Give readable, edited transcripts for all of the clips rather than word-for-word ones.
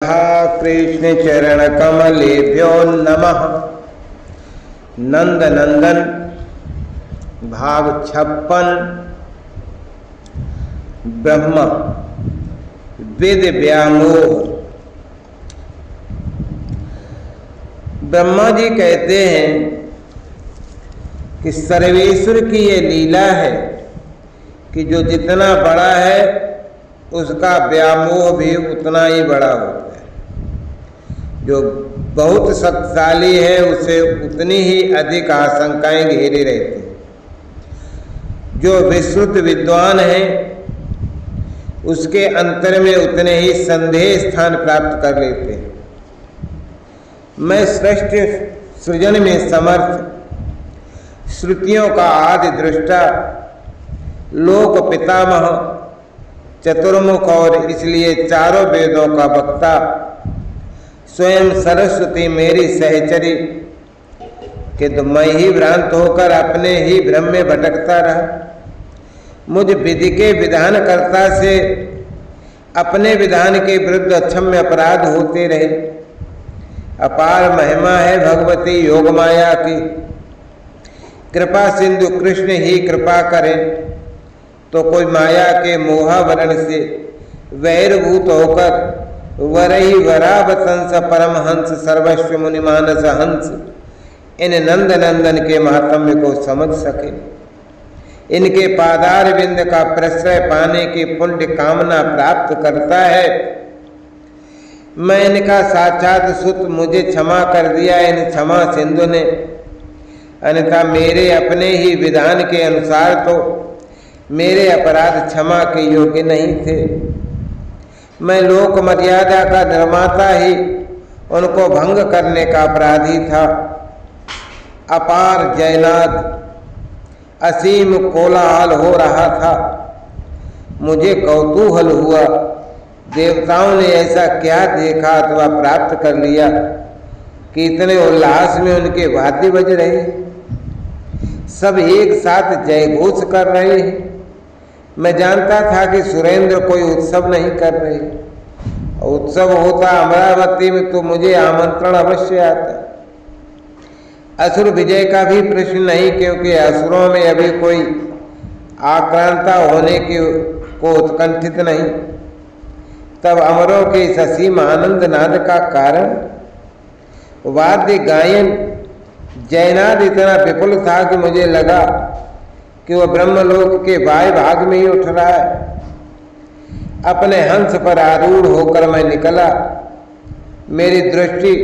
राधा कृष्ण चरण कमलेभ्यो नमः। नंद नंदन भाग 56 ब्रह्म विद व्यामोह। ब्रह्मा जी कहते हैं कि सर्वेश्वर की ये लीला है कि जो जितना बड़ा है उसका व्यामोह भी उतना ही बड़ा होता है। जो बहुत शक्तिशाली है उसे उतनी ही अधिक आशंकाएं घेरे रहती हैं। जो विश्रुत विद्वान है उसके अंतर में उतने ही संदेह स्थान प्राप्त कर लेते हैं। मैं सृष्टि सृजन में समर्थ, श्रुतियों का आदि दृष्टा, लोक पितामह, चतुर्मुख और इसलिए चारों वेदों का वक्ता, स्वयं सरस्वती मेरी सहचरी, किंतु मैं ही भ्रांत होकर अपने ही भ्रम में भटकता रहा। मुझ विधि के विधानकर्ता से अपने विधान के विरुद्ध अक्षम्य अपराध होते रहे। अपार महिमा है भगवती योग माया की। कृपा सिंधु कृष्ण ही कृपा करे तो कोई माया के मोहावरण से वैरभूत होकर वरही वरावतंस परमहंस सर्वस्व मुनिमानस हंस इन नंद नंदन के महात्म्य को समझ सके। इनके पादार बिंद का प्रश्रय पाने की पुण्य कामना प्राप्त करता है। मैं इनका साक्षात सुत, मुझे क्षमा कर दिया इन क्षमा सिंधु ने, अन्यथा मेरे अपने ही विधान के अनुसार तो मेरे अपराध क्षमा के योग्य नहीं थे। मैं लोक मर्यादा का निर्माता ही उनको भंग करने का अपराधी था। अपार जयनाद असीम कोलाहल हो रहा था। मुझे कौतूहल हुआ, देवताओं ने ऐसा क्या देखा अथवा प्राप्त कर लिया कि इतने उल्लास में उनके वाद्य बज रहे, सब एक साथ जयघोष कर रहे हैं। मैं जानता था कि सुरेंद्र कोई उत्सव नहीं कर रहे। उत्सव होता अमरावती में तो मुझे आमंत्रण अवश्य आता। असुर विजय का भी प्रश्न नहीं, क्योंकि असुरों में अभी कोई आक्रांता होने की को उत्कंठित नहीं। तब अमरों के इस असीम आनंद नाद का कारण वाद्य गायन जयनाद इतना विपुल था कि मुझे लगा कि वह ब्रह्मलोक के बाएं भाग में ही उठ रहा है। अपने हंस पर आरूढ़ होकर मैं निकला। मेरी दृष्टि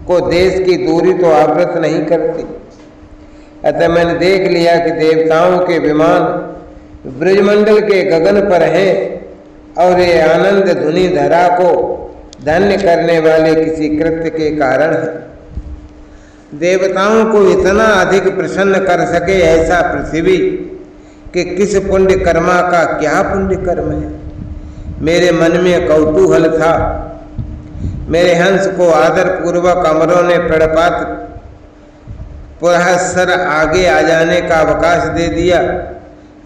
को देश की दूरी तो आवृत नहीं करती, अतः मैंने देख लिया कि देवताओं के विमान ब्रजमंडल के गगन पर हैं और ये आनंद धुनी धरा को धन्य करने वाले किसी कृत्य के कारण है। देवताओं को इतना अधिक प्रसन्न कर सके ऐसा पृथ्वी कि किस पुण्य कर्मा का क्या पुण्य कर्म है। मेरे मन में कौतूहल था। मेरे हंस को आदर पूर्वक अमरों ने प्रणपात पुरस्सर आगे आ जाने का अवकाश दे दिया।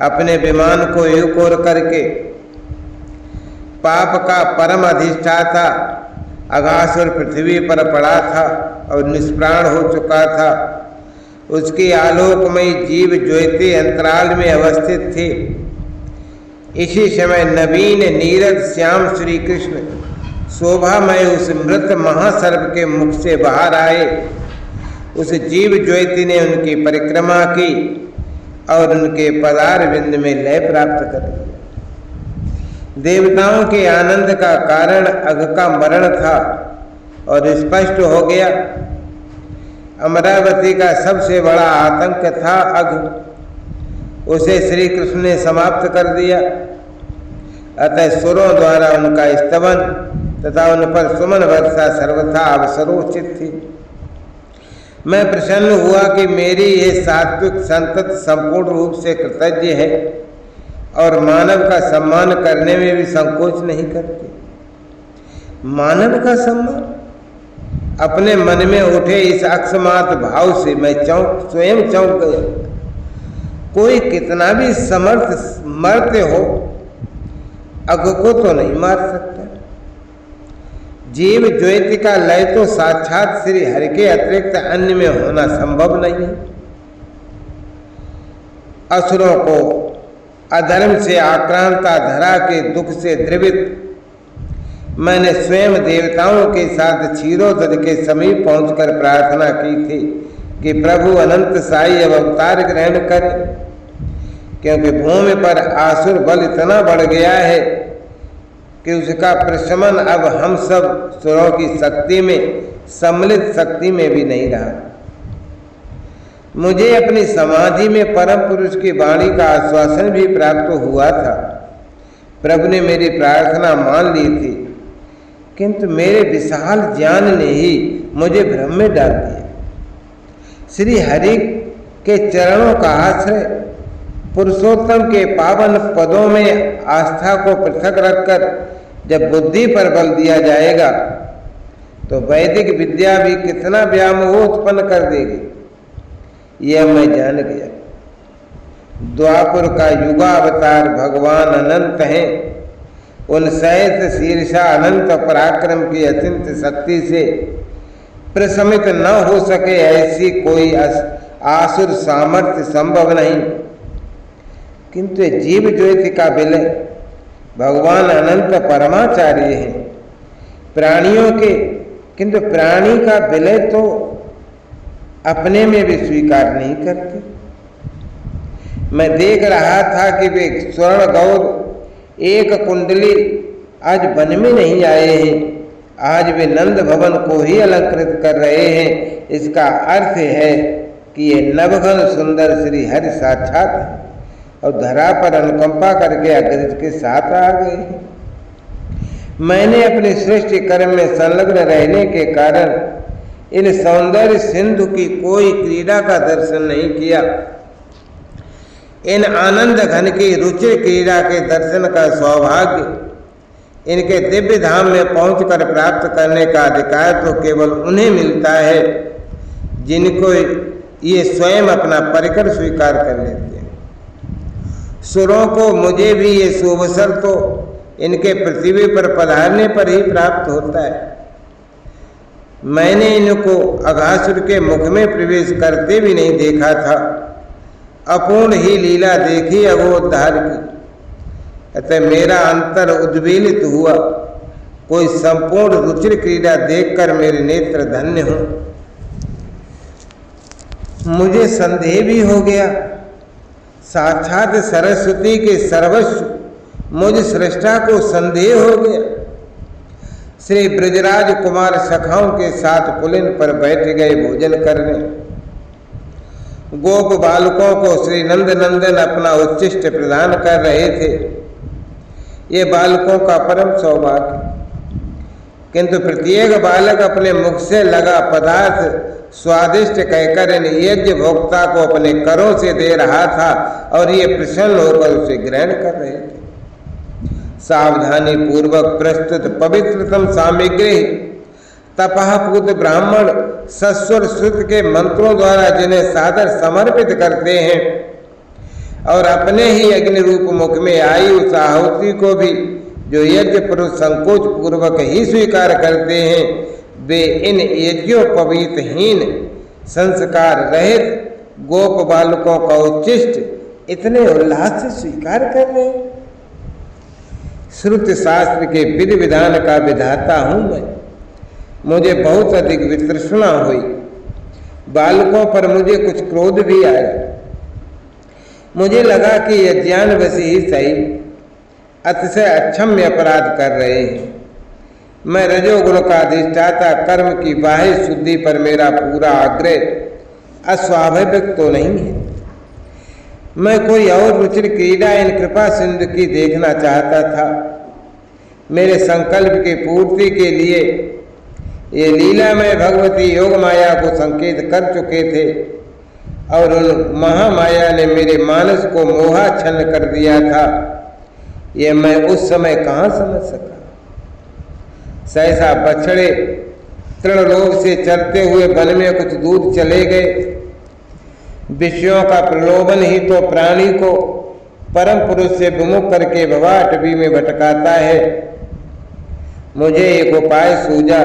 अपने विमान को एक ओर करके पाप का परम अधिष्ठाता अगासुर पृथ्वी पर पड़ा था और निष्प्राण हो चुका था। उसकी आलोकमयी जीव ज्योति अंतराल में अवस्थित थी। इसी समय नवीन नीरद श्याम श्री कृष्ण शोभामय उस मृत महासर्प के मुख से बाहर आए। उस जीव ज्योति ने उनकी परिक्रमा की और उनके पदार बिंद में लय प्राप्त कर लिया। देवताओं के आनंद का कारण अघ का मरण था और स्पष्ट हो गया। अमरावती का सबसे बड़ा आतंक था अघ। उसे श्री कृष्ण ने समाप्त कर दिया। अतः सुरों द्वारा उनका स्तवन तथा उन पर सुमन वर्षा सर्वथा अवसरोचित थी। मैं प्रसन्न हुआ कि मेरी ये सात्विक संतत संपूर्ण रूप से कृतज्ञ है और मानव का सम्मान करने में भी संकोच नहीं करती। मानव का सम्मान अपने मन में उठे इस अकस्मात भाव से मैं स्वयं चौंक गया। कोई कितना भी समर्थ मर्त्य हो अघ को तो नहीं मार सकता। जीव ज्योति का लय तो साक्षात श्री हरि के अतिरिक्त अन्य में होना संभव नहीं है। असुरों को अधर्म से आक्रांता धरा के दुख से द्रवित मैंने स्वयं देवताओं के साथ क्षीरोदध के समीप पहुंचकर प्रार्थना की थी कि प्रभु अनंत साई अब अवतार ग्रहण करें, क्योंकि भूमि पर आसुर बल इतना बढ़ गया है कि उसका प्रशमन अब हम सब सुरों की शक्ति में, सम्मिलित शक्ति में भी नहीं रहा। मुझे अपनी समाधि में परम पुरुष की वाणी का आश्वासन भी प्राप्त हुआ था। प्रभु ने मेरी प्रार्थना मान ली थी, किंतु मेरे विशाल ज्ञान ने ही मुझे भ्रम में डाल दिया। श्री हरि के चरणों का आश्रय, पुरुषोत्तम के पावन पदों में आस्था को पृथक रखकर जब बुद्धि पर बल दिया जाएगा तो वैदिक विद्या भी कितना व्यामोह उत्पन्न कर देगी, यह मैं जान गया। द्वापुर का युगावतार भगवान अनंत हैं। उन सहस्र शीर्षा अनंत पराक्रम की अचिंत शक्ति से प्रशमित न हो सके ऐसी कोई आसुर सामर्थ्य संभव नहीं। किंतु जीव ज्योति का विलय भगवान अनंत परमाचार्य हैं प्राणियों के, किंतु प्राणी का विलय तो अपने में भी स्वीकार नहीं करते। मैं देख रहा था कि वे स्वर्ण गौर एक कुंडली आज वन में नहीं आए हैं, आज वे नंद भवन को ही अलंकृत कर रहे हैं। इसका अर्थ है कि ये नवघन सुंदर श्री हरि साक्षात है और धरा पर अनुकंपा करके अग्रज के साथ आ गए हैं। मैंने अपने सृष्टि कर्म में संलग्न रहने के कारण इन सौंदर्य सिंधु की कोई क्रीड़ा का दर्शन नहीं किया। इन आनंद घन की रुचि क्रीड़ा के दर्शन का सौभाग्य इनके दिव्य धाम में पहुंचकर प्राप्त करने का अधिकार तो केवल उन्हें मिलता है जिनको ये स्वयं अपना परिकर स्वीकार कर लेते हैं। सुरों को, मुझे भी ये शुभअवसर तो इनके पृथ्वी पर पधारने पर ही प्राप्त होता है। मैंने इनको अघासुर के मुख में प्रवेश करते भी नहीं देखा था, अपूर्ण ही लीला देखी अगोद्धार की। अतः मेरा अंतर उद्वेलित हुआ। कोई संपूर्ण रुचिर क्रीड़ा देखकर मेरे नेत्र धन्य हो। मुझे संदेह भी हो गया, साक्षात सरस्वती के सर्वस्व मुझ सृष्टा को संदेह हो गया। श्री ब्रजराज कुमार सखाओं के साथ पुलिन पर बैठ गए भोजन करने। गोप बालकों को श्री नंद नंदन अपना उच्चिष्ट प्रदान कर रहे थे। ये बालकों का परम सौभाग्य, किंतु प्रत्येक बालक अपने मुख से लगा पदार्थ स्वादिष्ट कहकर इन यज्ञ भोक्ता को अपने करों से दे रहा था और ये प्रसन्न होकर उसे ग्रहण कर रहे थे। सावधानी पूर्वक प्रस्तुत पवित्रतम सामग्री तपः पूत ब्राह्मण सस्वर श्रुत के मंत्रों द्वारा जिन्हें सादर समर्पित करते हैं और अपने ही अग्नि रूप मुख में आई उस आहुति को भी जो यज्ञ पुरुष संकोच पूर्वक ही स्वीकार करते हैं, वे इन यज्ञोपवीतहीन संस्कार रहित गोप बालकों का उच्चिष्ट इतने उल्लास से स्वीकार कर रहे हैं। श्रुति शास्त्र के विधि विधान का विधाता हूं मैं। मुझे बहुत अधिक वितृष्णा हुई। बालकों पर मुझे कुछ क्रोध भी आया। मुझे लगा कि यह ज्ञानवशी ही सही अतिशय अक्षम्य अपराध कर रहे हैं। मैं रजोगुण का अधिष्ठाता कर्म की बाह्य शुद्धि पर मेरा पूरा आग्रह अस्वाभाविक तो नहीं है। मैं कोई और रुचिर क्रीड़ा इन कृपा सिंधु की देखना चाहता था। मेरे संकल्प की पूर्ति के लिए ये लीला में भगवती योग माया को संकेत कर चुके थे और उन महामाया ने मेरे मानस को मोहाच्छन्न कर दिया था। यह मैं उस समय कहाँ समझ सका। सहसा बछड़े तृणलोक से चलते हुए वन में कुछ दूर चले गए। विषयों का प्रलोभन ही तो प्राणी को परम पुरुष से विमुख करके भवाटवी में भटकाता है। मुझे एक उपाय सूझा।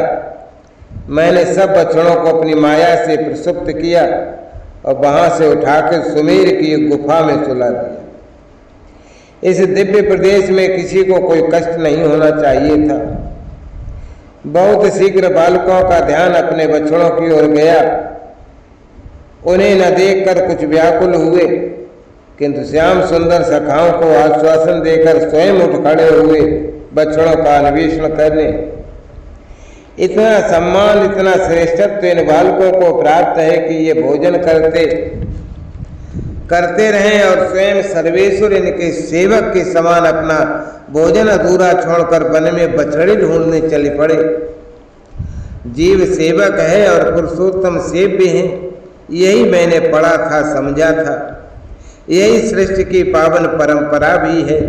मैंने सब बछड़ों को अपनी माया से प्रसुप्त किया और वहां से उठाकर सुमेर की एक गुफा में सुला दिया। इस दिव्य प्रदेश में किसी को कोई कष्ट नहीं होना चाहिए था। बहुत शीघ्र बालकों का ध्यान अपने बछड़ों की ओर गया। उन्हें न देखकर कुछ व्याकुल हुए, किंतु श्याम सुंदर सखाओं को आश्वासन देकर स्वयं उठ खड़े हुए बछड़ों का अन्वेषण करने। इतना सम्मान, इतना श्रेष्ठत्व इन बालकों को प्राप्त है कि ये भोजन करते रहें और स्वयं सर्वेश्वर इनके सेवक के समान अपना भोजन अधूरा छोड़कर वन में बछड़े ढूंढने चले पड़े। जीव सेवक है और पुरुषोत्तम सेव्य है, यही मैंने पढ़ा था, समझा था। यही सृष्टि की पावन परंपरा भी है।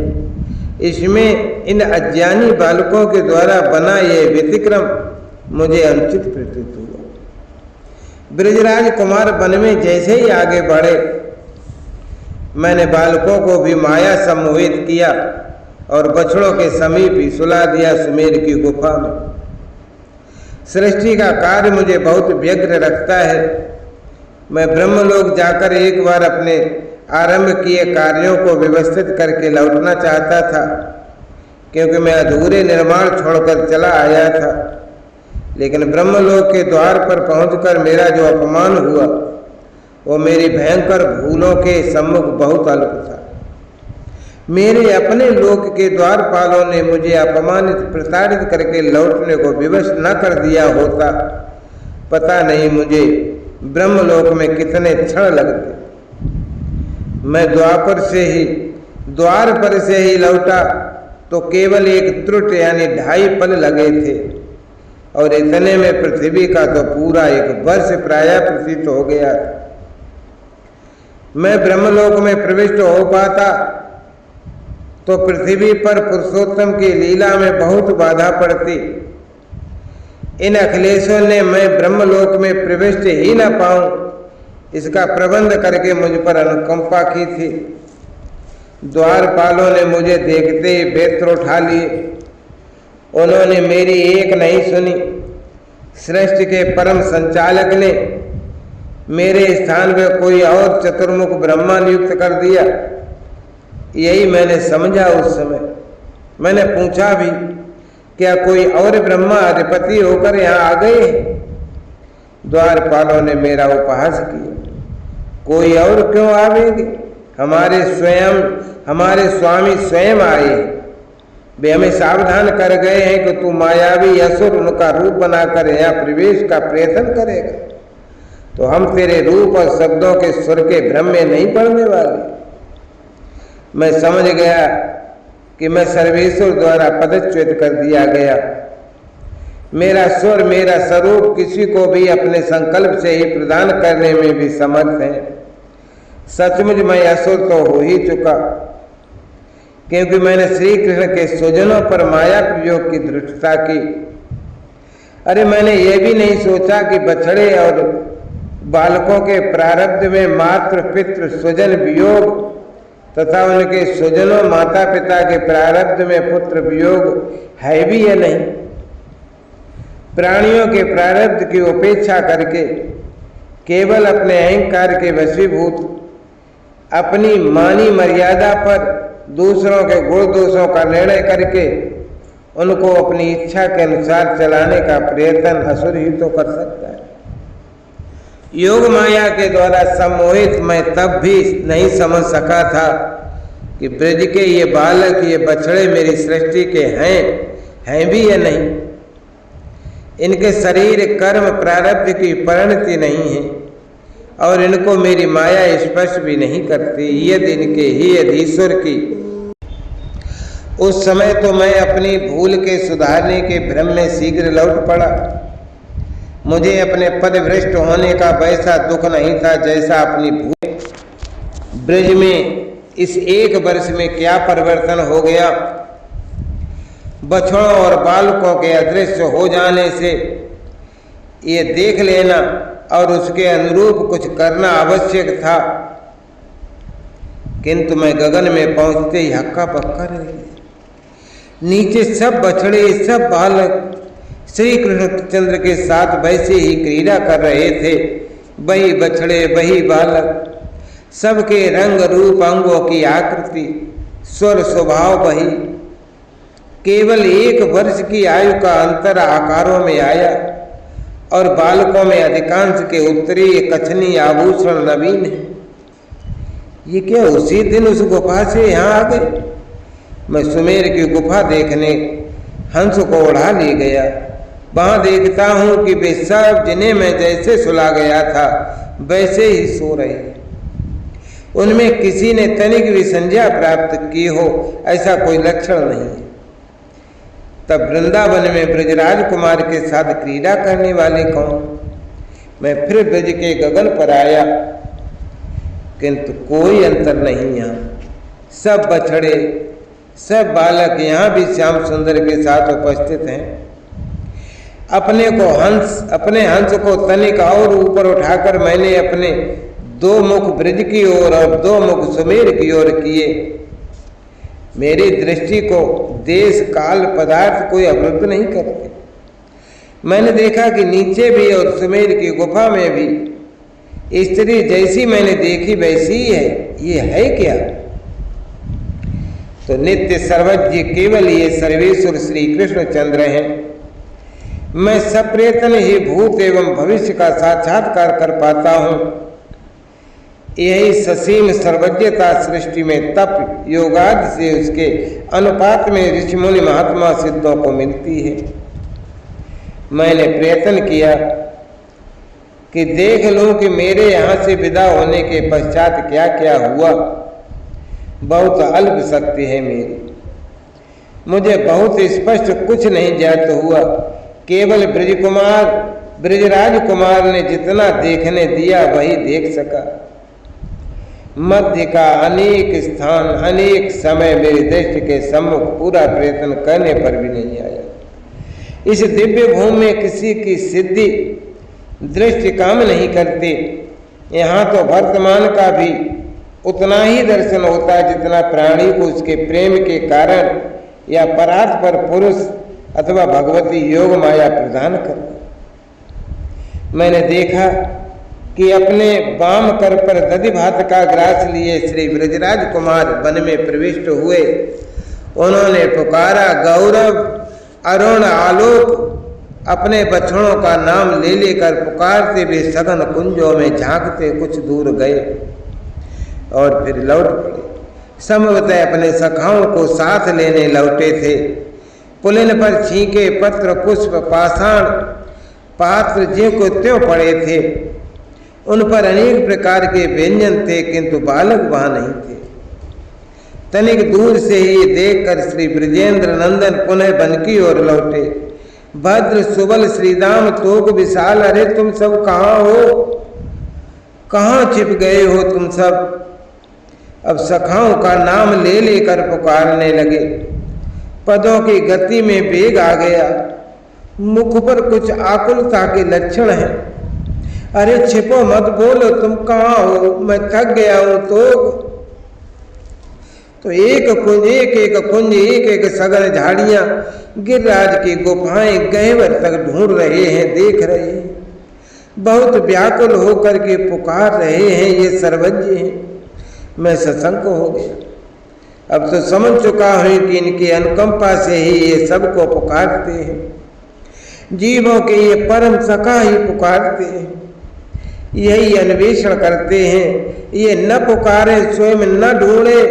इसमें इन अज्ञानी बालकों के द्वारा बना यह व्यतिक्रम मुझे अनुचित प्रतीत हुआ। ब्रजराज कुमार वन में जैसे ही आगे बढ़े, मैंने बालकों को भी माया सम्मोहित किया और बछड़ों के समीप ही सुला दिया सुमेर की गुफा में। सृष्टि का कार्य मुझे बहुत व्यग्र रखता है। मैं ब्रह्मलोक जाकर एक बार अपने आरंभ किए कार्यों को व्यवस्थित करके लौटना चाहता था, क्योंकि मैं अधूरे निर्माण छोड़कर चला आया था। लेकिन ब्रह्मलोक के द्वार पर पहुंचकर मेरा जो अपमान हुआ वो मेरी भयंकर भूलों के सम्मुख बहुत अल्प था। मेरे अपने लोक के द्वारपालों ने मुझे अपमानित प्रताड़ित करके लौटने को विवश न कर दिया होता, पता नहीं मुझे ब्रह्मलोक में कितने क्षण लगते। मैं द्वार पर से ही लौटा तो केवल एक त्रुट यानी 2.5 पल लगे थे, और इतने में पृथ्वी का तो पूरा 1 वर्ष प्रायः प्रतीत हो गया। मैं ब्रह्मलोक में प्रविष्ट हो पाता तो पृथ्वी पर पुरुषोत्तम की लीला में बहुत बाधा पड़ती। इन अखिलेशों ने मैं ब्रह्मलोक में प्रविष्ट ही न पाऊं, इसका प्रबंध करके मुझ पर अनुकंपा की थी। द्वारपालों ने मुझे देखते ही बेत्र उठा लिए। उन्होंने मेरी एक नहीं सुनी। सृष्टि के परम संचालक ने मेरे स्थान में कोई और चतुर्मुख ब्रह्मा नियुक्त कर दिया। यही मैंने समझा उस समय। मैंने पूछा भी, क्या कोई और ब्रह्मा अधिपति होकर यहाँ आ गए? द्वारपालों ने मेरा उपहास किया। कोई और क्यों आवेंगे? हमारे स्वामी स्वयं आए। वे हमें सावधान कर गए हैं कि तू मायावी असुर उनका रूप बनाकर यहाँ प्रवेश का प्रयत्न करेगा, तो हम तेरे रूप और शब्दों के सुर के भ्रम में नहीं पड़ने वाले। मैं समझ गया कि मैं सर्वेश्वर द्वारा पदच्युत कर दिया गया। मेरा सुर, मेरा स्वरूप किसी को भी अपने संकल्प से ही प्रदान करने में भी समर्थ है। सचमुच मैं असुर तो हो ही चुका, क्योंकि मैंने श्री कृष्ण के स्वजनों पर माया प्रयोग की धृष्टता की। अरे मैंने यह भी नहीं सोचा कि बछड़े और बालकों के प्रारब्ध में मातृ पितृ स्वजन वियोग तथा उनके स्वजनों माता पिता के प्रारब्ध में पुत्र वियोग है भी या नहीं। प्राणियों के प्रारब्ध की उपेक्षा करके केवल अपने अहंकार के वशीभूत अपनी मानी मर्यादा पर दूसरों के गुण दोषों का निर्णय करके उनको अपनी इच्छा के अनुसार चलाने का प्रयत्न असुर ही तो कर सकता है। योग माया के द्वारा सम्मोहित मैं तब भी नहीं समझ सका था कि ब्रज के ये बालक, ये बछड़े मेरी सृष्टि के हैं भी या नहीं। इनके शरीर कर्म प्रारब्ध की परिणति नहीं है और इनको मेरी माया स्पर्श भी नहीं करती, यदि इनके ही यधीश्वर की। उस समय तो मैं अपनी भूल के सुधारने के भ्रम में शीघ्र लौट पड़ा। मुझे अपने पदभ्रष्ट होने का वैसा दुख नहीं था जैसा अपनी भूल। ब्रज में इस 1 वर्ष में क्या परिवर्तन हो गया। बछड़ों और बालकों के अदृश्य हो जाने से ये देख लेना और उसके अनुरूप कुछ करना आवश्यक था, किंतु मैं गगन में पहुंचते ही हक्का पक्का रह गया। नीचे सब बछड़े सब बालक श्री कृष्णचंद्र के साथ वैसे ही क्रीड़ा कर रहे थे। वही बछड़े वही बालक, सबके रंग रूप अंगों की आकृति स्वर स्वभाव वही। केवल 1 वर्ष की आयु का अंतर आकारों में आया और बालकों में अधिकांश के उत्तरीय कछनी आभूषण नवीन है। ये क्या उसी दिन उस गुफा से यहाँ आ गए? मैं सुमेर की गुफा देखने हंस को उड़ा ले गया। वहां देखता हूं कि वे सब जिन्हें मैं जैसे सुला गया था वैसे ही सो रहे हैं। उनमें किसी ने तनिक भी संज्ञा प्राप्त की हो ऐसा कोई लक्षण नहीं है। तब वृंदावन में ब्रजराज कुमार के साथ क्रीड़ा करने वाले कौन? मैं फिर ब्रज के गगन पर आया, किंतु कोई अंतर नहीं। यहाँ सब बछड़े सब बालक यहाँ भी श्याम सुंदर के साथ उपस्थित हैं। अपने हंस को तनिक और ऊपर उठाकर मैंने अपने 2 मुख ब्रज की ओर और 2 मुख सुमेर की ओर किए। मेरी दृष्टि को देश काल पदार्थ कोई अवरुद्ध नहीं करते। मैंने देखा कि नीचे भी और सुमेर की गुफा में भी स्त्री जैसी मैंने देखी वैसी ही है। ये है क्या? तो नित्य सर्वज्ञ केवल ये सर्वेश्वर श्री कृष्णचंद्र हैं। मैं सप्रयत्न ही भूत एवं भविष्य का साक्षात्कार कर पाता हूँ। यही ससीम सर्वज्ञता सृष्टि में तप योगादि से उसके अनुपात में ऋषि मुनि महात्मा सिद्धों को मिलती है। मैंने प्रयत्न किया कि देख लूं कि मेरे यहाँ से विदा होने के पश्चात क्या क्या हुआ। बहुत अल्प शक्ति है मेरी, मुझे बहुत स्पष्ट कुछ नहीं ज्ञात हुआ। केवल ब्रजराज कुमार ने जितना देखने दिया वही देख सका। मध्य का अनेक स्थान अनेक समय मेरी दृष्टि के सम्मुख पूरा प्रयत्न करने पर भी नहीं आया। इस दिव्य भूमि में किसी की सिद्धि दृष्टि काम नहीं करती। यहाँ तो वर्तमान का भी उतना ही दर्शन होता है जितना प्राणी को उसके प्रेम के कारण या परार्थ पर पुरुष अथवा भगवती योग माया प्रदान कर। मैंने देखा कि अपने वाम कर पर दधि भात का ग्रास लिए श्री ब्रजराज कुमार वन में प्रविष्ट हुए। उन्होंने पुकारा, गौरव अरुण आलोक। अपने बछड़ों का नाम ले लेकर पुकारते वे सघन कुंजों में झांकते कुछ दूर गए और फिर लौट पड़े। संभवतः अपने सखाओं को साथ लेने लौटे थे। पुलिन पर छींके पत्र पुष्प पाषाण पात्र ज्यों को त्यों पड़े थे। उन पर अनेक प्रकार के व्यंजन थे, किंतु बालक वहां नहीं थे। तनिक दूर से ही देखकर श्री ब्रजेंद्र नंदन पुनः वन की ओर लौटे। भद्र सुबल श्रीराम तोक विशाल, अरे तुम सब कहाँ हो? कहाँ छिप गए हो तुम सब? अब सखाओं का नाम ले लेकर पुकारने लगे। पदों की गति में वेग आ गया। मुख पर कुछ आकुलता के लक्षण हैं। अरे छिपो मत, बोलो तुम कहाँ हो? मैं थक गया हूं। तो एक कुंज एक सघन झाड़ियां गिरिराज की गुफाएं गहवर तक ढूंढ रहे हैं, देख रहे हैं। बहुत व्याकुल होकर के पुकार रहे हैं, ये सर्वज्ञ हैं। मैं सशंक हो गया। अब तो समझ चुका हूं कि इनकी अनुकंपा से ही ये सबको पुकारते हैं। जीवों के ये परम सखा ही पुकारते हैं, यही अन्वेषण करते हैं। ये न पुकारे स्वयं न ढूंढे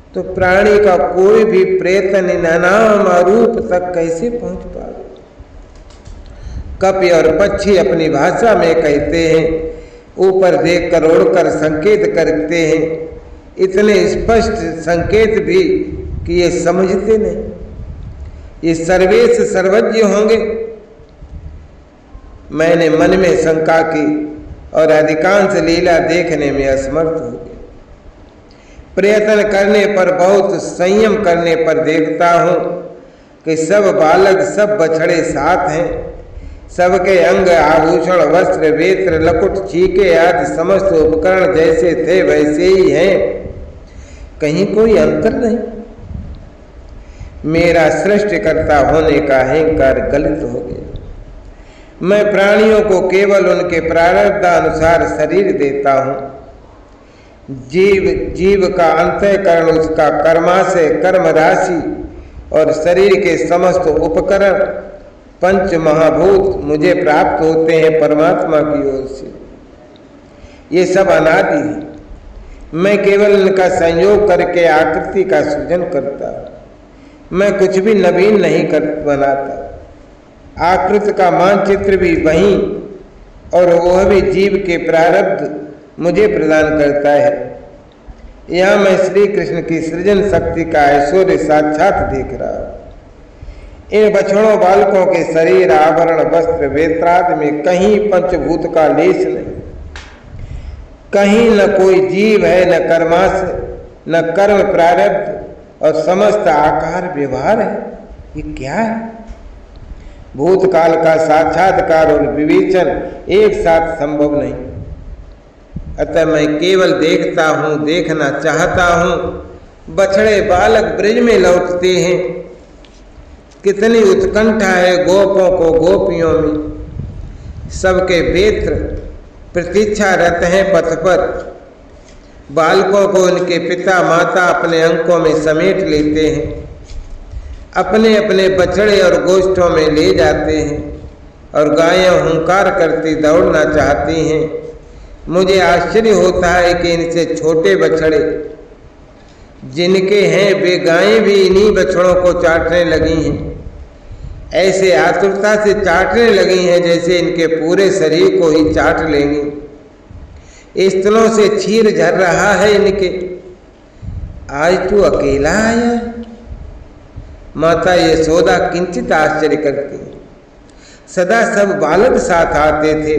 तो प्राणी का कोई भी प्रयत्न नाम रूप तक कैसे पहुंच पाए? कपि और पक्षी अपनी भाषा में कहते हैं, ऊपर देखकर उड़कर संकेत करते हैं। इतने स्पष्ट संकेत भी कि ये समझते नहीं। ये सर्वेश सर्वज्ञ होंगे। मैंने मन में शंका की और अधिकांश लीला देखने में असमर्थ हो गया। प्रयत्न करने पर, बहुत संयम करने पर देखता हूँ कि सब बालक सब बछड़े साथ हैं। सबके अंग आभूषण वस्त्र वेत्र लकुट चीके आदि समस्त उपकरण जैसे थे वैसे ही हैं, कहीं कोई अंतर नहीं। मेरा सृष्टिकर्ता होने का अहंकार गलत हो गया। मैं प्राणियों को केवल उनके प्रारब्धानुसार शरीर देता हूँ। जीव का अंतःकरण, उसका कर्माशय, कर्म राशि और शरीर के समस्त उपकरण पंच महाभूत मुझे प्राप्त होते हैं परमात्मा की ओर से। ये सब अनादि है। मैं केवल इनका संयोग करके आकृति का सृजन करता। मैं कुछ भी नवीन नहीं बनाता। आकृति का मानचित्र भी वही, और वह भी जीव के प्रारब्ध मुझे प्रदान करता है। यहाँ मैं श्री कृष्ण की सृजन शक्ति का ऐश्वर्य साक्षात देख रहा हूँ। इन बछड़ों बालकों के शरीर, आभरण, वस्त्र, वेत्रादि में कहीं पंचभूत का लेश नहीं। कहीं न कोई जीव है, न कर्माश, न कर्म प्रारब्ध, और समस्त आकार व्यवहार है। ये क्या है? भूतकाल का साक्षात्कार और विवेचन एक साथ संभव नहीं। अतः मैं केवल देखता हूँ, देखना चाहता हूँ। बछड़े बालक ब्रज में लौटते हैं। कितनी उत्कंठा है गोपों को गोपियों में। सबके बेत्र प्रतीक्षारत हैं पथ पर। बालकों को उनके पिता माता अपने अंकों में समेट लेते हैं, अपने अपने बछड़े और गोष्ठों में ले जाते हैं, और गायें हुंकार करती दौड़ना चाहती हैं। मुझे आश्चर्य होता है कि इनसे छोटे बछड़े जिनके हैं वे गायें भी इन्हीं बछड़ों को चाटने लगी हैं। ऐसे आतुरता से चाटने लगी हैं जैसे इनके पूरे शरीर को ही चाट लेंगी। स्तनों से क्षीर झर रहा है इनके। आज तू अकेला आया? माता यशोदा किंचित आश्चर्य करती। सदा सब बालक साथ आते थे।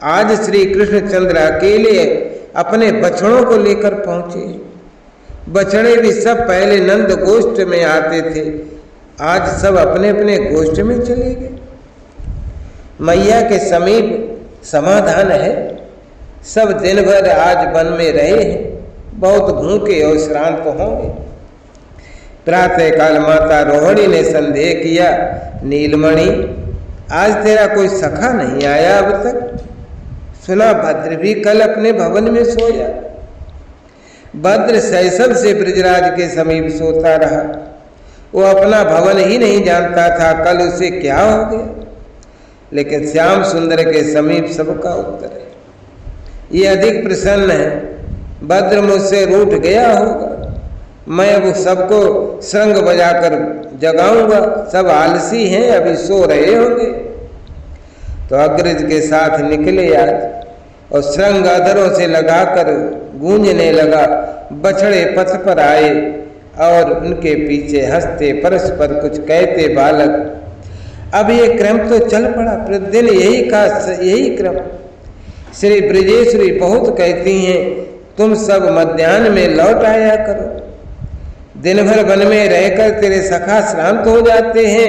आज श्री कृष्णचंद्र अकेले अपने बछड़ों को लेकर पहुंचे। बछड़े भी सब पहले नंद गोष्ठ में आते थे, आज सब अपने अपने गोष्ठ में चले गए। मैया के समीप समाधान है। सब दिन भर आज वन में रहे हैं, बहुत भूखे और श्रांत होंगे। प्रातः काल माता रोहिणी ने संदेह किया, नीलमणि आज तेरा कोई सखा नहीं आया अब तक? सुना भद्र भी कल अपने भवन में सोया। भद्र शैशव से ब्रजराज के समीप सोता रहा। वो अपना भवन ही नहीं जानता था कल उसे क्या हो गया। लेकिन श्याम सुंदर के समीप सबका उत्तर है। ये अधिक प्रसन्न है। भद्र मुझसे रूठ गया होगा। मैं अब सबको श्रृंग बजाकर जगाऊंगा। सब आलसी हैं, अभी सो रहे होंगे। तो अग्रज के साथ निकले आज, और श्रृंग अधरों से लगाकर गूंजने लगा। बछड़े पथ पर आए और उनके पीछे हंसते परस्पर कुछ कहते बालक। अब ये क्रम तो चल पड़ा। प्रतिदिन यही क्रम। श्री ब्रजेश्वरी बहुत कहती हैं, तुम सब मध्याह्न में लौट आया करो। दिन भर वन में रहकर तेरे सखा श्रांत हो जाते हैं,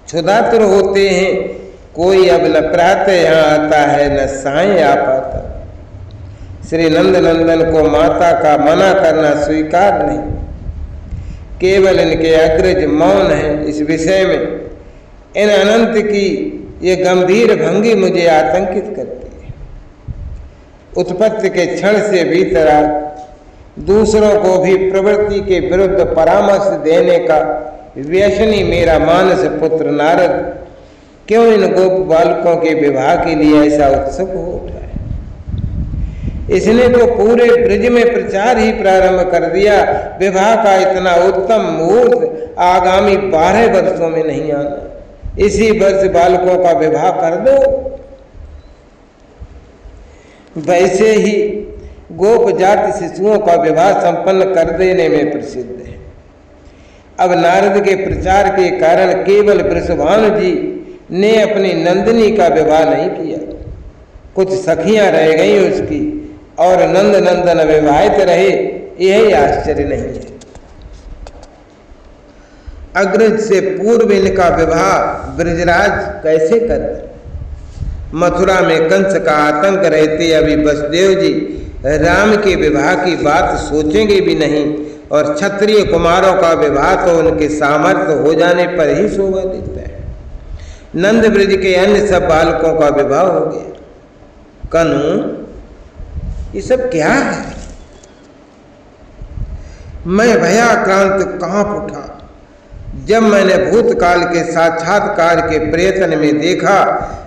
क्षुधातुर होते हैं। कोई अब न प्रातः यहाँ आता है, न सायं आ पाता। श्री नंद नंदन को माता का मना करना स्वीकार नहीं। केवल इनके अग्रज मौन है इस विषय में। इन अनंत की ये गंभीर भंगी मुझे आतंकित करती है। उत्पत्ति के क्षण से भीतर दूसरों को भी प्रवृत्ति के विरुद्ध परामर्श देने का व्यसनी मेरा मानस पुत्र नारद क्यों इन गोप बालकों के विवाह के लिए ऐसा उत्सुक हो उठा है? इसने तो पूरे ब्रज में प्रचार ही प्रारंभ कर दिया। विवाह का इतना उत्तम मुहूर्त आगामी 12 वर्षों में नहीं आना। इसी वर्ष बालकों का विवाह कर दो। वैसे ही गोप जाति शिशुओं का विवाह संपन्न कर देने में प्रसिद्ध है। अब नारद के प्रचार के कारण केवल वृषभानु जी ने अपनी नंदिनी का विवाह नहीं किया। कुछ सखियां रह गई उसकी, और नंद नंदन विवाहित रहे। यही आश्चर्य नहीं है। अग्रज से पूर्व इनका विवाह ब्रजराज कैसे करते? मथुरा में कंस का आतंक रहते अभी वसुदेव जी राम के विवाह की बात सोचेंगे भी नहीं। और क्षत्रिय कुमारों का विवाह तो उनके सामर्थ्य हो जाने पर ही शोभा देता है। नंद ब्रज के अन्य सब बालकों का विवाह हो गया। कनु, ये सब क्या है? मैं भयाक्रांत कांप उठा जब मैंने भूतकाल के साक्षात्कार के प्रयत्न में देखा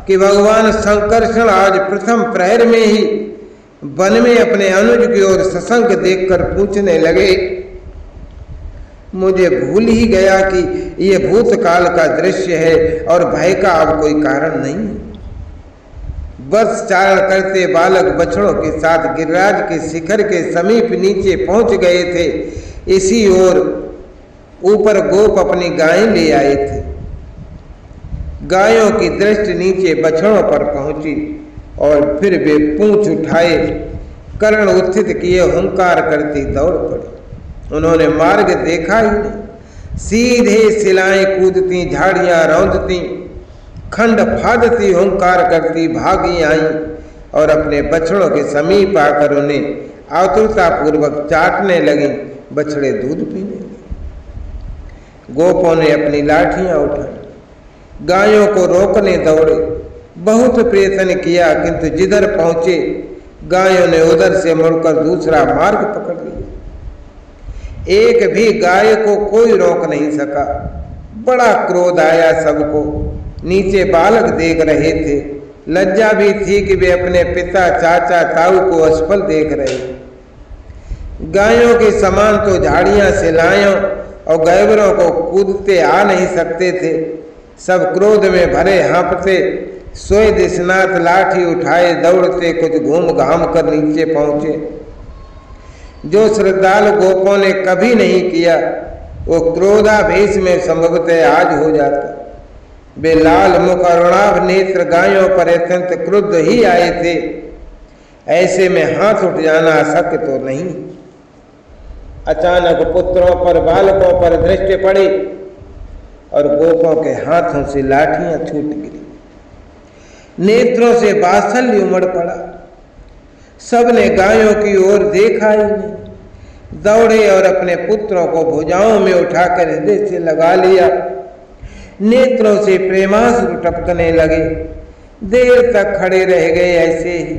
कि भगवान शंकरषण आज प्रथम प्रहर में ही वन में अपने अनुज की ओर सशंक देखकर पूछने लगे। मुझे भूल ही गया कि यह भूतकाल का दृश्य है और भय का अब कोई कारण नहीं। बस चारण करते बालक बछड़ों के साथ गिरिराज के शिखर के समीप नीचे पहुंच गए थे। इसी ओर ऊपर गोप अपनी गायें ले आए थे। गायों की दृष्टि नीचे बछड़ों पर पहुंची और फिर वे पूंछ उठाए कर्ण उत्थित किए हुंकार करती दौड़ पड़ी। उन्होंने मार्ग देखा ही नहीं। सीधे सिलाएं कूदती, झाड़ियां रौंदती, खंड फादती हुंकार करती भागी आई और अपने बछड़ों के समीप आकर उन्हें आतुरता पूर्वक चाटने लगी। बछड़े दूध पीने लगे। गोपों ने अपनी लाठियां उठाई, गायों को रोकने दौड़े। बहुत प्रयत्न किया किंतु जिधर पहुंचे गायों ने उधर से मुड़कर दूसरा मार्ग पकड़ लिया। एक भी गाय को कोई रोक नहीं सका। बड़ा क्रोध आया सबको। नीचे बालक देख रहे थे। लज्जा भी थी कि वे अपने पिता चाचा ताऊ को असफल देख रहे। गायों के समान तो झाड़ियां सिलायों और गैबरों को कूदते आ नहीं सकते थे। सब क्रोध में भरे हाँपते सोए दिशनाथ लाठी उठाए दौड़ते कुछ घूम घाम कर नीचे पहुंचे। जो श्रद्धालु गोपों ने कभी नहीं किया वो क्रोधावेश में संभवतः आज हो जाता। वे लाल मुख अरुणाभ नेत्र गायों पर अत्यंत क्रुद्ध ही आए थे। ऐसे में हाथ उठ जाना अशक्य तो नहीं। अचानक पुत्रों पर बालकों पर दृष्टि पड़ी और गोपों के हाथों से लाठियां छूट गिरी। नेत्रों से बात्सल्य उमड़ पड़ा। सबने गायों की ओर देखा ही नहीं। दौड़े और अपने पुत्रों को भुजाओं में उठाकर हृदय से लगा लिया। नेत्रों से प्रेमाश्रु टपकने लगे। देर तक खड़े रह गए। ऐसे ही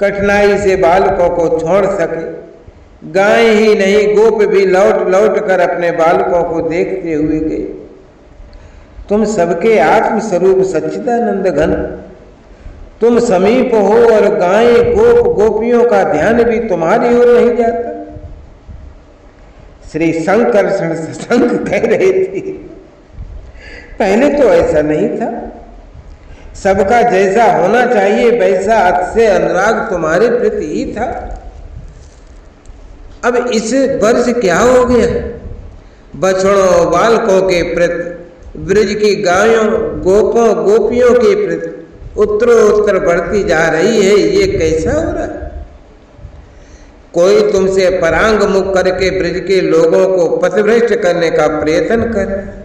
कठिनाई से बालकों को छोड़ सके। गाय ही नहीं गोप भी लौट लौट कर अपने बालकों को देखते हुए गए। तुम सबके आत्म स्वरूप सच्चिदानंद घन, तुम समीप हो और गाय गोप गोपियों का ध्यान भी तुम्हारी ओर नहीं जाता। श्री शंकरषण सशंक कह रहे थे। पहले तो ऐसा नहीं था। सबका जैसा होना चाहिए वैसा अतिशय अनुराग तुम्हारे प्रति ही था। अब इस वर्ष क्या हो गया? बछड़ों बालकों के प्रति, ब्रज की गायों गोपों गोपियों के प्रति उत्तरोत्तर बढ़ती जा रही है। ये कैसा हो रहा है? कोई तुमसे परांग मुख करके ब्रज के लोगों को पथभ्रष्ट करने का प्रयत्न कर रहा है।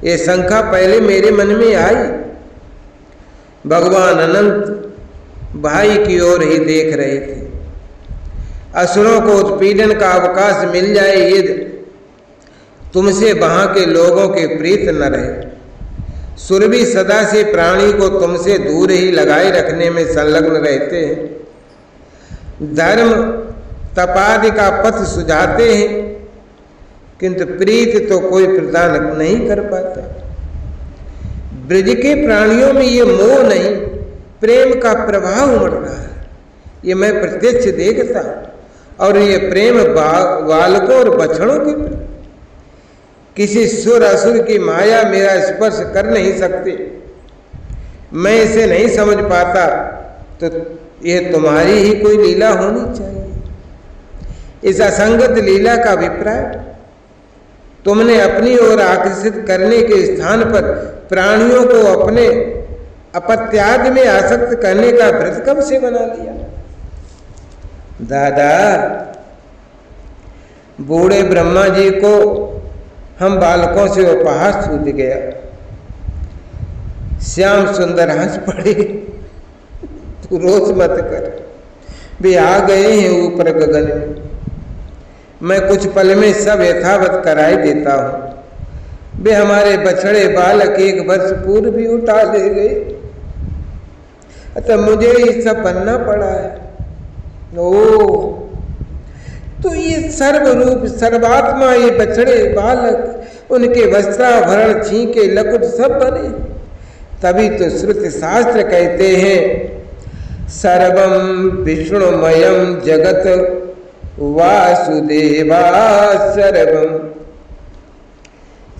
ये शंका पहले मेरे मन में आई। भगवान अनंत भाई की ओर ही देख रहे थे। असुरों को उत्पीड़न का अवकाश मिल जाए ये तुमसे वहां के लोगों के प्रीत न रहे। सुर भी सदा से प्राणी को तुमसे दूर ही लगाए रखने में संलग्न रहते हैं। धर्म तपादि का पथ सुझाते हैं किंतु प्रीत तो कोई प्रदान नहीं कर पाता। ब्रज के प्राणियों में ये मोह नहीं, प्रेम का प्रभाव उमड़ रहा है। ये मैं प्रत्यक्ष देखता और ये प्रेम बालकों और बछड़ों के प्रति। किसी सुर असुर की माया मेरा स्पर्श कर नहीं सकती। मैं इसे नहीं समझ पाता तो ये तुम्हारी ही कोई लीला होनी चाहिए। इस असंगत लीला का अभिप्राय तुमने अपनी ओर आकर्षित करने के स्थान पर प्राणियों को अपने अपत्यादि में आसक्त करने का व्रत कब से बना लिया? दादा, बूढ़े ब्रह्मा जी को हम बालकों से उपहास छूट गया। श्याम सुंदर हंस पड़े। तू रोज मत कर, वे आ गए हैं ऊपर गगन में। मैं कुछ पल में सब यथावत कराई देता हूँ। वे हमारे बछड़े बालक 1 वर्ष पूर्व भी उठा ले गए, अतः मुझे ही सब बनना पड़ा है। ओ तो ये सर्वरूप सर्वात्मा, ये बछड़े बालक, उनके वस्त्राभरण छींके लकुट सब बने। तभी तो श्रुति शास्त्र कहते हैं सर्वम विष्णुमयम जगत वासुदेवा सर्वम।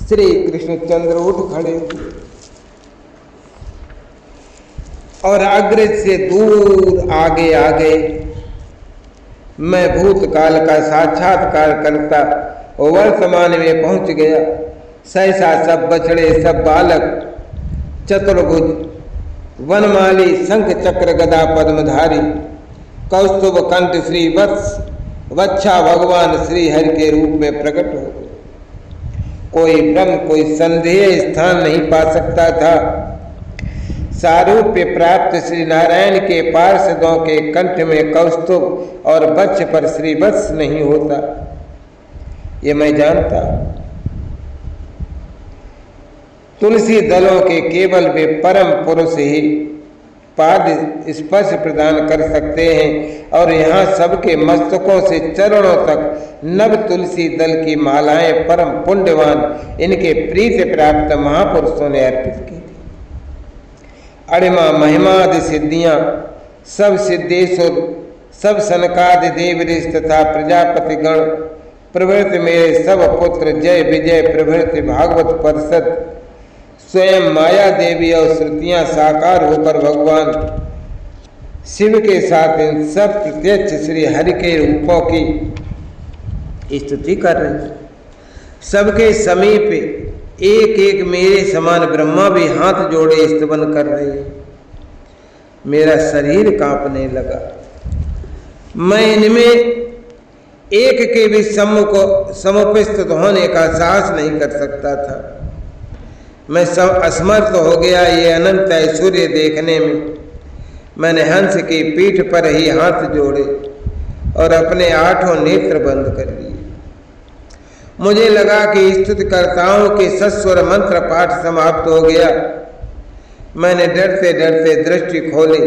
श्री कृष्णचंद्र उठ खड़े और अग्रज से दूर आगे आ गए। मैं भूतकाल का साक्षात्कार करता वर्तमान में पहुंच गया। सहसा सब बछड़े, सब बालक, चतुर्भुज, वनमाली, शंख चक्र गदा पद्मधारी, कौस्तुभ कंठ श्री वत्स वत्सा भगवान श्री हरि के रूप में प्रकट हो गए। कोई भ्रम, कोई संदेह स्थान नहीं पा सकता था। सारूप्य प्राप्त श्री नारायण के पार्षदों के कंठ में कौस्तुभ और वत्स पर श्री वत्स नहीं होता, ये मैं जानता। तुलसी दलों के केवल वे परम पुरुष ही पाद स्पर्श प्रदान कर सकते हैं और यहाँ सबके मस्तकों से चरणों तक नव तुलसी दल की मालाएं परम पुण्यवान इनके प्रीति प्राप्त महापुरुषों ने अर्पित की थी। अणिमा महिमादि सिद्धियां सब सिद्धेश्वर, सब सनकादि देव ऋषि तथा प्रजापति गण प्रभृति मेरे सब पुत्र जय विजय प्रभृति भागवत परिषद स्वयं माया देवी और श्रुतियां साकार होकर भगवान शिव के साथ इन सब प्रत्यक्ष श्री हरि के रूपों की स्तुति कर रहे। सबके समीप एक एक मेरे समान ब्रह्मा भी हाथ जोड़े स्तवन कर रहे। मेरा शरीर कांपने लगा। मैं इनमें एक के भी समुपस्थित होने का साहस नहीं कर सकता था। मैं असमर्थ हो गया ये अनंत ऐश्वर्य देखने में। मैंने हंस की पीठ पर ही हाथ जोड़े और अपने 8 नेत्र बंद कर लिए। मुझे लगा कि स्तुतिकर्ताओं के सस्वर मंत्र पाठ समाप्त हो गया। मैंने डरते डरते दृष्टि खोली।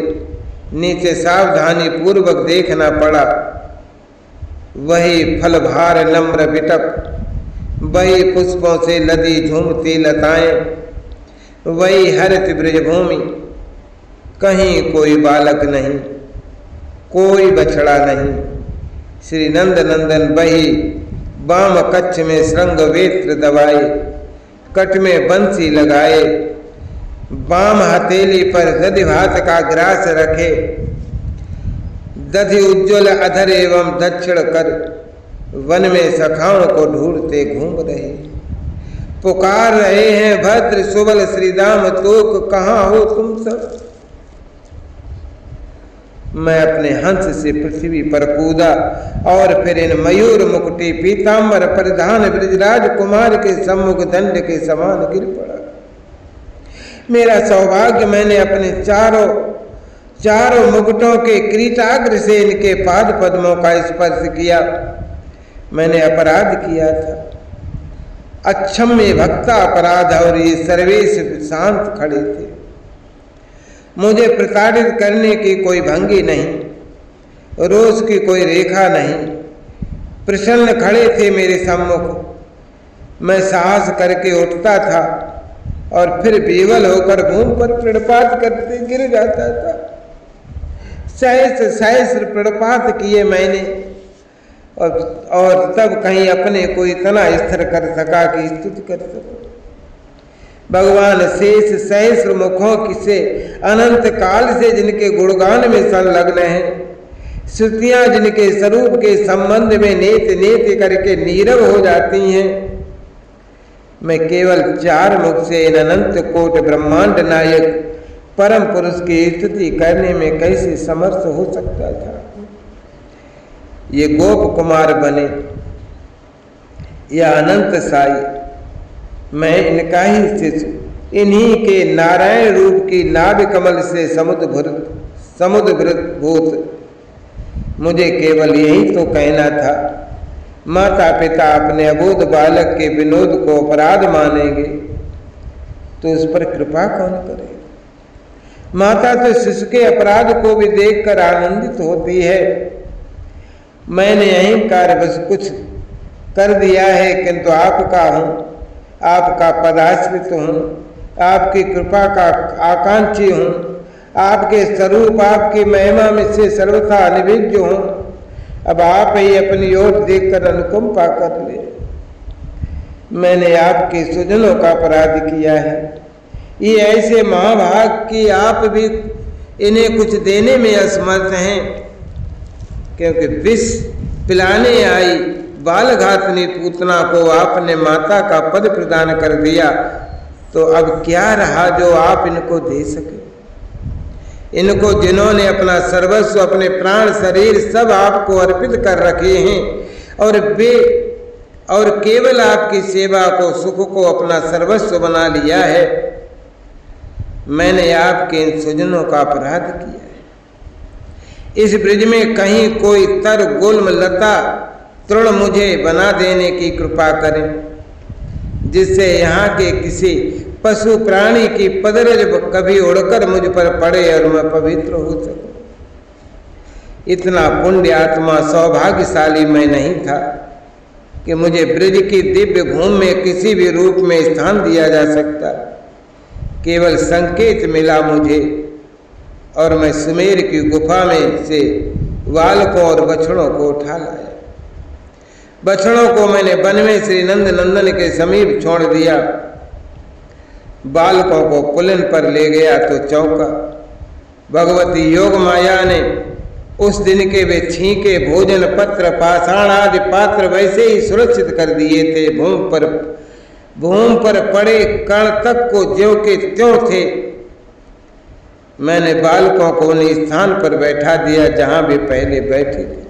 नीचे सावधानी पूर्वक देखना पड़ा। वही फलभार नम्र बिटप, वही पुष्पों से लदी झूमती लताएं, वही हरित ब्रजभूमि। कहीं कोई बालक नहीं, कोई बछड़ा नहीं। श्री नंद नंदन वही वाम कच्छ में श्रृंग वेत्र दबाए, कट में बंसी लगाए, वाम हथेली पर दधिभात का ग्रास रखे, दधि उज्ज्वल अधर एवं दक्षिण कर वन में सखाओं को ढूंढते घूम रहे। पुकार रहे हैं भद्र सुबल श्रीदाम तोक, कहाँ हो तुम सब। मैं अपने हंस से पृथ्वी पर कूदा और फिर इन मयूर मुकुटी पीताम्बर परिधान ब्रजराज कुमार के सम्मुख दंड के समान गिर पड़ा। मेरा सौभाग्य, मैंने अपने चारों मुकुटों के किरीटाग्र से इनके पाद पद्मों का स्पर्श किया। मैंने अपराध किया था, अक्षम्य भक्ता अपराध, और ये सर्वेश शांत खड़े थे। मुझे प्रताड़ित करने की कोई भंगी नहीं, रोष की कोई रेखा नहीं। प्रसन्न खड़े थे मेरे सम्मुख। मैं साहस करके उठता था और फिर बेवल होकर भूमि पर प्रणपात करते गिर जाता था। सहस्र प्रणपात किए मैंने और तब कहीं अपने को इतना स्थिर कर सका कि स्तुति कर सका। भगवान शेष सहस्र मुखों की से अनंत काल से जिनके गुणगान में संलग्न हैं, श्रुतियां जिनके स्वरूप के संबंध में नेत नेत करके नीरव हो जाती हैं, मैं केवल 4 मुख से इन अनंत कोट ब्रह्मांड नायक परम पुरुष की स्तुति करने में कैसे समर्थ हो सकता था। ये गोप कुमार बने या अनंत साई, मैं इनका ही शिष्य, इन्हीं के नारायण रूप की नाभि कमल से समुद्र भूत। मुझे केवल यही तो कहना था। माता पिता अपने अबोध बालक के विनोद को अपराध मानेंगे तो उस पर कृपा कौन करेगा? माता तो शिशु के अपराध को भी देखकर आनंदित होती है। मैंने अहंकार बस कुछ कर दिया है, किंतु आपका हूँ, आपका पदाश्रित हूँ, आपकी कृपा का आकांक्षी हूँ, आपके स्वरूप आपकी महिमा में से सर्वथा अनिभिज्ञ हूँ। अब आप ही अपनी ओर देखकर अनुकंपा कर ले। मैंने आपके सुजनों का अपराध किया है। ये ऐसे महाभाग कि आप भी इन्हें कुछ देने में असमर्थ हैं, क्योंकि विष पिलाने आई बालघातनी पूतना को आपने माता का पद प्रदान कर दिया, तो अब क्या रहा जो आप इनको दे सके? इनको जिन्होंने अपना सर्वस्व, अपने प्राण शरीर सब आपको अर्पित कर रखे हैं और केवल आपकी सेवा को, सुख को अपना सर्वस्व बना लिया है, मैंने आपके इन सुजनों का अपराध किया है। इस ब्रिज में कहीं कोई तर गुल्म लता तृण मुझे बना देने की कृपा करें, जिससे यहाँ के किसी पशु प्राणी की पदरज कभी उड़कर मुझ पर पड़े और मैं पवित्र हो सकूं। इतना पुण्य आत्मा सौभाग्यशाली मैं नहीं था कि मुझे ब्रिज की दिव्य भूमि में किसी भी रूप में स्थान दिया जा सकता। केवल संकेत मिला मुझे और मैं सुमेर की गुफा में से बालकों और बछड़ों को उठा लाया। बछड़ों को मैंने वन में श्री नंद नंदन के समीप छोड़ दिया, बालकों को पुलिन पर ले गया तो चौंका। भगवती योग माया ने उस दिन के वे छींके भोजन पत्र पाषाण आदि पात्र वैसे ही सुरक्षित कर दिए थे। भूमि पर पड़े कण तक को ज्यों के त्यों थे। मैंने बालकों को उन स्थान पर बैठा दिया जहां वे पहले बैठे थे।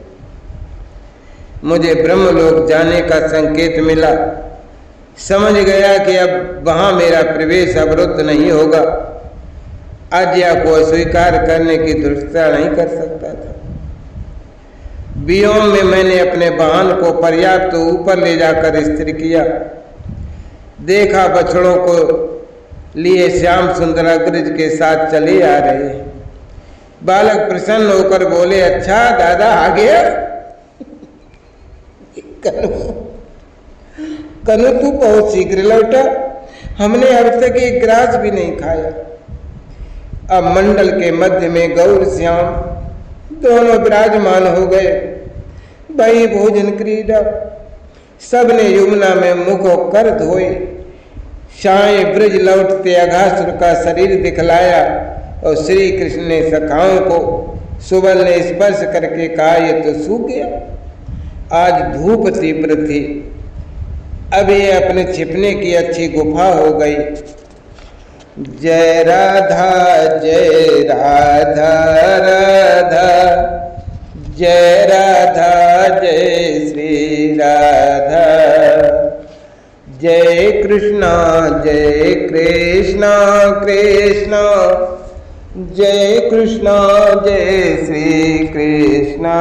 मुझे ब्रह्मलोक जाने का संकेत मिला। समझ गया कि अब वहां मेरा प्रवेश अवरुद्ध नहीं होगा। आज्ञा को अस्वीकार करने की धृष्टता नहीं कर सकता था। व्योम में मैंने अपने वाहन को पर्याप्त ऊपर ले जाकर स्थिर किया। देखा बछड़ों को लिए श्याम सुंदर अग्रज के साथ चले आ रहे। बालक प्रसन्न होकर बोले, अच्छा दादा आ गया। कनु तू बहुत शीघ्र लौटा, हमने अब तक एक ग्रास भी नहीं खाया। अब मंडल के मध्य में गौर श्याम दोनों विराजमान हो गए। भाई भोजन क्रीड़ा, सबने यमुना में मुख कर धोए। शाय ब्रज लौटते अघासुर का शरीर दिखलाया और श्री कृष्ण ने सखाओं को सुबल ने स्पर्श करके कहा, ये तो सूख गया। आज धूप तीव्र थी, अब ये अपने छिपने की अच्छी गुफा हो गई। जय राधा जय राधा राधा, जय राधा जय श्री राधा, जय कृष्णा कृष्णा, जय कृष्णा जय श्री कृष्णा।